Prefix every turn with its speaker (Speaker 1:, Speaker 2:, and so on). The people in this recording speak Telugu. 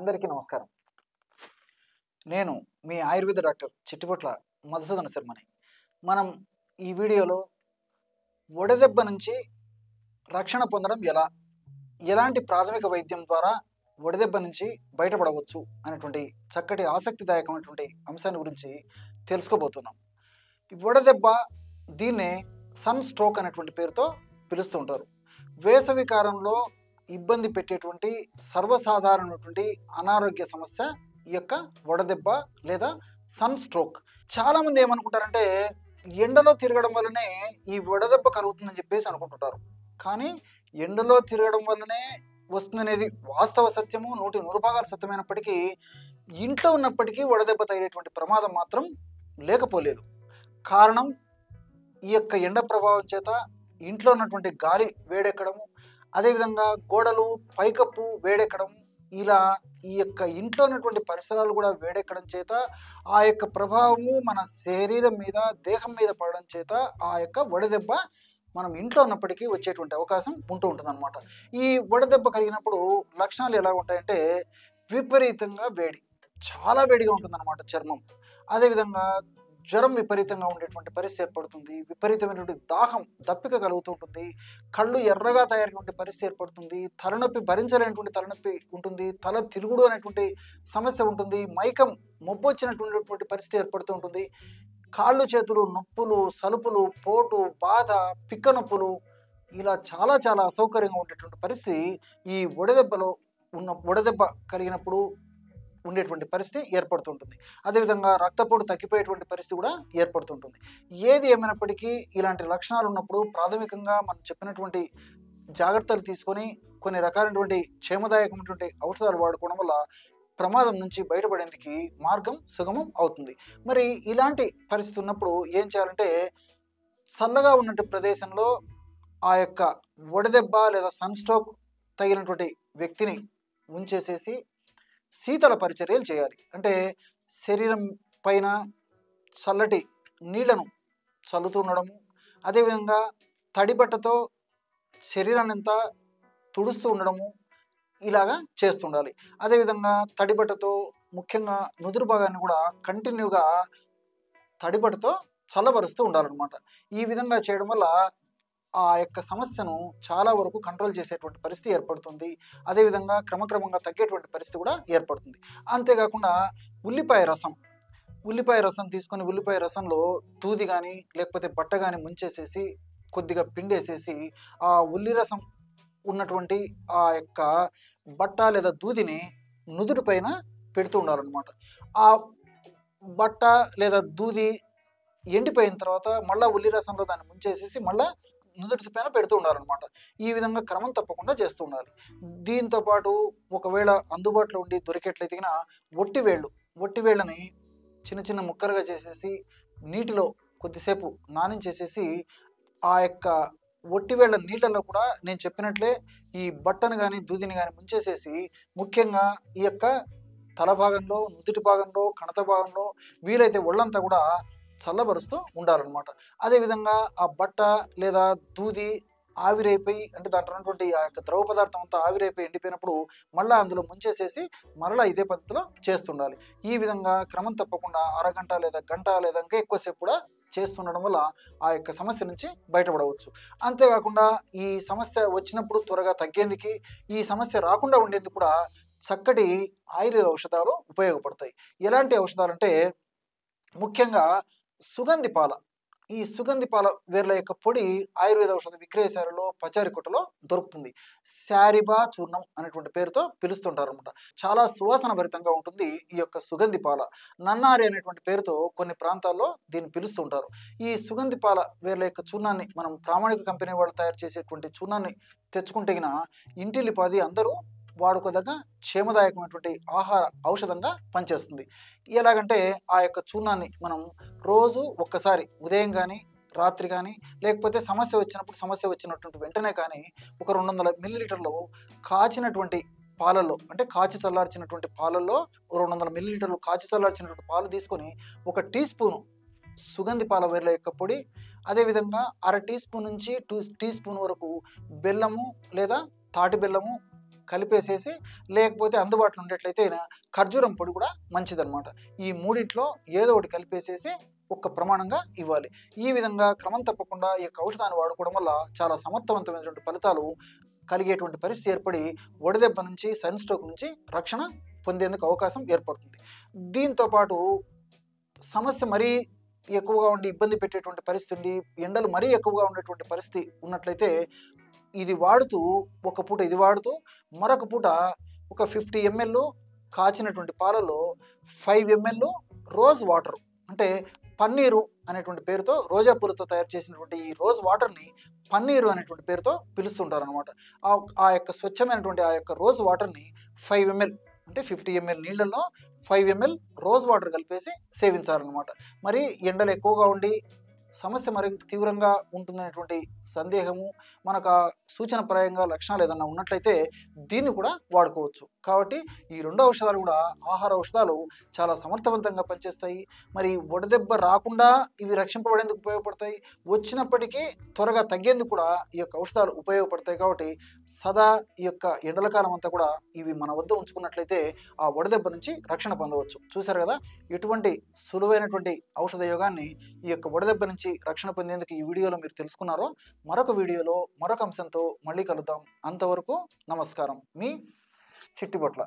Speaker 1: అందరికీ నమస్కారం. నేను మీ ఆయుర్వేద డాక్టర్ చిట్టిపొట్ల మధుసూదన శర్మని. మనం ఈ వీడియోలో వడదెబ్బ నుంచి రక్షణ పొందడం ఎలా? ఎలాంటి ప్రాథమిక వైద్యం ద్వారా వడదెబ్బ నుంచి బయటపడవచ్చు అనేటువంటి చక్కటి ఆసక్తిదాయకమైనటువంటి అంశాన్ని గురించి తెలుసుకోబోతున్నాం. ఈ వడదెబ్బ దీన్నే సన్ స్ట్రోక్ అనేటువంటి పేరుతో పిలుస్తూ ఉంటారు. వేసవి కాలంలో ఇబ్బంది పెట్టేటువంటి సర్వసాధారణమైనటువంటి అనారోగ్య సమస్య ఈ యొక్క వడదెబ్బ లేదా సన్ స్ట్రోక్. చాలామంది ఏమనుకుంటారంటే ఎండలో తిరగడం వల్లనే ఈ వడదెబ్బ కలుగుతుందని చెప్పేసి అనుకుంటుంటారు. కానీ ఎండలో తిరగడం వల్లనే వస్తుందనేది వాస్తవ సత్యము, 100% సత్యమైనప్పటికీ ఇంట్లో ఉన్నప్పటికీ వడదెబ్బ తగిలేటువంటి ప్రమాదం మాత్రం లేకపోలేదు. కారణం ఈ యొక్క ఎండ ప్రభావం చేత ఇంట్లో ఉన్నటువంటి గాలి వేడెక్కడము, అదేవిధంగా గోడలు పైకప్పు వేడెక్కడం, ఇలా ఈ యొక్క ఇంట్లో ఉన్నటువంటి పరిసరాలు కూడా వేడెక్కడం చేత ఆ యొక్క ప్రభావము మన శరీరం మీద, దేహం మీద పడడం చేత ఆ యొక్క వడదెబ్బ మనం ఇంట్లో ఉన్నప్పటికీ వచ్చేటువంటి అవకాశం ఉంటూ ఉంటుందన్నమాట. ఈ వడదెబ్బ కలిగినప్పుడు లక్షణాలు ఎలా ఉంటాయంటే విపరీతంగా వేడి, చాలా వేడిగా ఉంటుందన్నమాట చర్మం. అదేవిధంగా జ్వరం విపరీతంగా ఉండేటువంటి పరిస్థితి ఏర్పడుతుంది. విపరీతమైనటువంటి దాహం, దప్పిక కలుగుతూ ఉంటుంది. కళ్ళు ఎర్రగా తయారైనటువంటి పరిస్థితి ఏర్పడుతుంది. తలనొప్పి, భరించలేనటువంటి తలనొప్పి ఉంటుంది. తల తిరుగుడు అనేటువంటి సమస్య ఉంటుంది. మైకం, మొబ్బు వచ్చినటువంటి పరిస్థితి ఏర్పడుతూ ఉంటుంది. కాళ్ళు చేతులు నొప్పులు, సలుపులు, పోటు, బాధ, పిక్క నొప్పులు, ఇలా చాలా చాలా అసౌకర్యంగా ఉండేటువంటి పరిస్థితి ఈ వడదెబ్బ కలిగినప్పుడు ఉండేటువంటి పరిస్థితి ఏర్పడుతుంటుంది. అదేవిధంగా రక్తపోటు తగ్గిపోయేటువంటి పరిస్థితి కూడా ఏర్పడుతుంటుంది. ఏది ఏమైనప్పటికీ ఇలాంటి లక్షణాలు ఉన్నప్పుడు ప్రాథమికంగా మనం చెప్పినటువంటి జాగ్రత్తలు తీసుకొని కొన్ని రకాలైనటువంటి క్షేమదాయకమైనటువంటి ఔషధాలు వాడుకోవడం వల్ల ప్రమాదం నుంచి బయటపడేందుకు మార్గం సుగమం అవుతుంది. మరి ఇలాంటి పరిస్థితి ఉన్నప్పుడు ఏం చేయాలంటే చల్లగా ఉన్నటువంటి ప్రదేశంలో ఆ యొక్క వడదెబ్బ లేదా సన్ స్ట్రోక్ తగిలినటువంటి వ్యక్తిని ఉంచేసేసి శీతల పరిచర్యలు చేయాలి. అంటే శరీరం పైన చల్లటి నీళ్లను చల్లుతూ ఉండడము, అదేవిధంగా తడిబట్టతో శరీరాన్ని అంతా తుడుస్తూ ఉండడము, ఇలాగా చేస్తుండాలి. అదేవిధంగా తడిబట్టతో ముఖ్యంగా నుదురు భాగాన్ని కూడా కంటిన్యూగా తడిబట్టతో చల్లబరుస్తూ ఉండాలన్నమాట. ఈ విధంగా చేయడం వల్ల ఆ యొక్క సమస్యను చాలా వరకు కంట్రోల్ చేసేటువంటి పరిస్థితి ఏర్పడుతుంది. అదేవిధంగా క్రమక్రమంగా తగ్గేటువంటి పరిస్థితి కూడా ఏర్పడుతుంది. అంతేకాకుండా ఉల్లిపాయ రసం తీసుకొని ఉల్లిపాయ రసంలో దూది కానీ లేకపోతే బట్ట కానీ ముంచేసేసి కొద్దిగా పిండేసేసి ఆ ఉల్లి రసం ఉన్నటువంటి ఆ యొక్క బట్ట లేదా దూదిని నుదుటి పైన పెడుతూ ఉండాలన్నమాట. ఆ బట్ట లేదా దూది ఎండిపోయిన తర్వాత మళ్ళీ ఉల్లి రసంలో దాన్ని ముంచేసేసి మళ్ళీ నుదుటి పైన పెడుతూ ఉండాలన్నమాట. ఈ విధంగా క్రమం తప్పకుండా చేస్తూ ఉండాలి. దీంతో పాటు ఒకవేళ అందుబాటులో ఉండి దొరికేట్లయితే ఒట్టివేళ్ళని చిన్న చిన్న ముక్కలుగా చేసేసి నీటిలో కొద్దిసేపు నానించేసేసి ఆ యొక్క ఒట్టివేళ్ల నీళ్ళలో కూడా నేను చెప్పినట్లే ఈ బట్టను కానీ దూదిని కానీ ముంచేసేసి ముఖ్యంగా ఈ యొక్క తల భాగంలో, నుదుటి భాగంలో, కణత భాగంలో, వీలైతే ఒళ్ళంతా కూడా చల్లబరుస్తూ ఉండాలన్నమాట. అదేవిధంగా ఆ బట్ట లేదా దూది ఆవిరైపోయి, అంటే దాంట్లో ఉన్నటువంటి ఆ యొక్క ద్రవ పదార్థం అంతా ఆవిరైపోయి ఎండిపోయినప్పుడు మళ్ళీ అందులో ముంచేసేసి మరలా ఇదే పద్ధతిలో చేస్తుండాలి. ఈ విధంగా క్రమం తప్పకుండా అరగంట లేదా గంట లేదా ఇంకా ఎక్కువసేపు కూడా చేస్తుండడం వల్ల ఆ యొక్క సమస్య నుంచి బయటపడవచ్చు. అంతేకాకుండా ఈ సమస్య వచ్చినప్పుడు త్వరగా తగ్గేందుకు, ఈ సమస్య రాకుండా ఉండేందుకు కూడా చక్కటి ఆయుర్వేద ఔషధాలు ఉపయోగపడతాయి. ఎలాంటి ఔషధాలు అంటే ముఖ్యంగా సుగంధి పాల, ఈ సుగంధి పాల వేర్ల యొక్క పొడి ఆయుర్వేద ఔషధ విక్రయశాలలో, పచారి కొట్టలో దొరుకుతుంది. శారిబా చూర్ణం అనేటువంటి పేరుతో పిలుస్తుంటారు అనమాట. చాలా సువాసన భరితంగా ఉంటుంది ఈ యొక్క సుగంధి పాల. నన్నారి అనేటువంటి పేరుతో కొన్ని ప్రాంతాల్లో దీన్ని పిలుస్తుంటారు. ఈ సుగంధి పాల వేర్ల యొక్క చూర్ణాన్ని మనం ప్రామాణిక కంపెనీ వాళ్ళు తయారు చేసేటువంటి చూర్ణాన్ని తెచ్చుకుంటే ఇంటిల్లిపాది అందరూ వాడుకోదగ్గ క్షేమదాయకమైనటువంటి ఔషధంగా పనిచేస్తుంది. ఎలాగంటే ఆ యొక్క చూర్ణాన్ని మనం రోజు ఒక్కసారి ఉదయం కానీ, రాత్రి కానీ, లేకపోతే సమస్య వచ్చినటువంటి వెంటనే కానీ ఒక 200 మిల్లీలీటర్లు కాచినటువంటి పాలల్లో, అంటే కాచి చల్లార్చినటువంటి పాలల్లో 200 మిల్లీలీటర్లు కాచి చల్లార్చినటువంటి పాలు తీసుకొని 1 టీ స్పూను సుగంధి పాల వేర్ల యొక్క పొడి, అదేవిధంగా 1/2 టీ స్పూన్ నుంచి 2 టీ స్పూన్ వరకు బెల్లము లేదా తాటి బెల్లము కలిపేసేసి, లేకపోతే అందుబాటులో ఉండేట్లయితే ఖర్జూరం పొడి కూడా మంచిదన్నమాట. ఈ మూడిట్లో ఏదో ఒకటి కలిపేసేసి ఒక ప్రమాణంగా ఇవ్వాలి. ఈ విధంగా క్రమం తప్పకుండా ఈ యొక్క ఔషధాన్ని వాడుకోవడం వల్ల చాలా సమర్థవంతమైనటువంటి ఫలితాలు కలిగేటువంటి పరిస్థితి ఏర్పడి వడదెబ్బ నుంచి, సన్ స్ట్రోక్ నుంచి రక్షణ పొందేందుకు అవకాశం ఏర్పడుతుంది. దీంతో పాటు సమస్య మరీ ఎక్కువగా ఉండి ఇబ్బంది పెట్టేటువంటి పరిస్థితి ఉండి, ఎండలు మరీ ఎక్కువగా ఉండేటువంటి పరిస్థితి ఉన్నట్లయితే ఇది వాడుతూ, ఒక పూట ఇది వాడుతూ, మరొక పూట ఒక 50 ml కాచినటువంటి పాలలో 5 ml రోజ్ వాటర్, అంటే పన్నీరు అనేటువంటి పేరుతో, రోజా పూలతో తయారు చేసినటువంటి ఈ రోజ్ వాటర్ని పన్నీరు అనేటువంటి పేరుతో పిలుస్తుంటారు అనమాట. ఆ యొక్క స్వచ్ఛమైనటువంటి ఆ యొక్క రోజ్ వాటర్ని 5 ml, అంటే 50 ml నీళ్ళల్లో 5 ml రోజ్ వాటర్ కలిపేసి సేవించాలన్నమాట. మరి ఎండలు ఎక్కువగా ఉండి సమస్య మరి తీవ్రంగా ఉంటుందనేటువంటి సందేహము, మనకు ఆ సూచనప్రాయంగా లక్షణాలు ఏదన్నా ఉన్నట్లయితే దీన్ని కూడా వాడుకోవచ్చు. కాబట్టి ఈ 2 ఔషధాలు కూడా ఆహార ఔషధాలు చాలా సమర్థవంతంగా పనిచేస్తాయి. మరి వడదెబ్బ రాకుండా ఇవి రక్షింపబడేందుకు ఉపయోగపడతాయి. వచ్చినప్పటికీ త్వరగా తగ్గేందుకు కూడా ఈ యొక్క ఔషధాలు ఉపయోగపడతాయి. కాబట్టి సదా ఈ యొక్క ఎండల కాలం అంతా కూడా ఇవి మన వద్ద ఉంచుకున్నట్లయితే ఆ వడదెబ్బ నుంచి రక్షణ పొందవచ్చు. చూశారు కదా, ఎటువంటి సులువైనటువంటి ఔషధ యోగాన్ని ఈ యొక్క వడదెబ్బ నుంచి రక్షణ పొందేందుకు ఈ వీడియోలో మీరు తెలుసుకున్నారో. మరొక వీడియోలో మరొక అంశంతో మళ్ళీ కలుద్దాం. అంతవరకు నమస్కారం. మీ చిట్టిబొట్ల.